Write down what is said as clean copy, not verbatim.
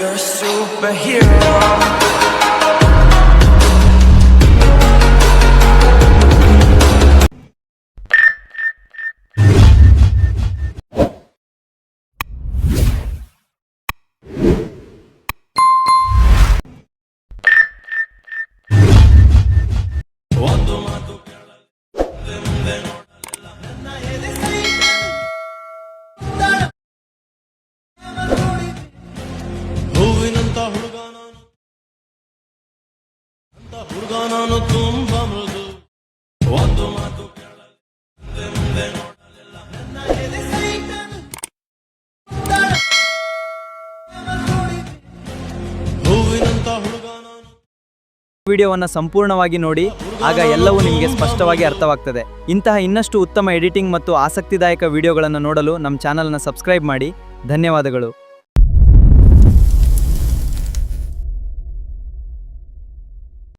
You're a superhero. ನಾನು ತುಂಬಾ ಮೃದು ಒಂದು ಮಾತು ಹೂವಿನಂತ ಹುಡುಗ ನಾನು. ವಿಡಿಯೋವನ್ನು ಸಂಪೂರ್ಣವಾಗಿ ನೋಡಿ, ಆಗ ಎಲ್ಲವೂ ನಿಮಗೆ ಸ್ಪಷ್ಟವಾಗಿ ಅರ್ಥವಾಗ್ತದೆ. ಇಂತಹ ಇನ್ನಷ್ಟು ಉತ್ತಮ ಎಡಿಟಿಂಗ್ ಮತ್ತು ಆಸಕ್ತಿದಾಯಕ ವಿಡಿಯೋಗಳನ್ನು ನೋಡಲು ನಮ್ಮ ಚಾನಲ್ನ ಸಬ್ಸ್ಕ್ರೈಬ್ ಮಾಡಿ. ಧನ್ಯವಾದಗಳು.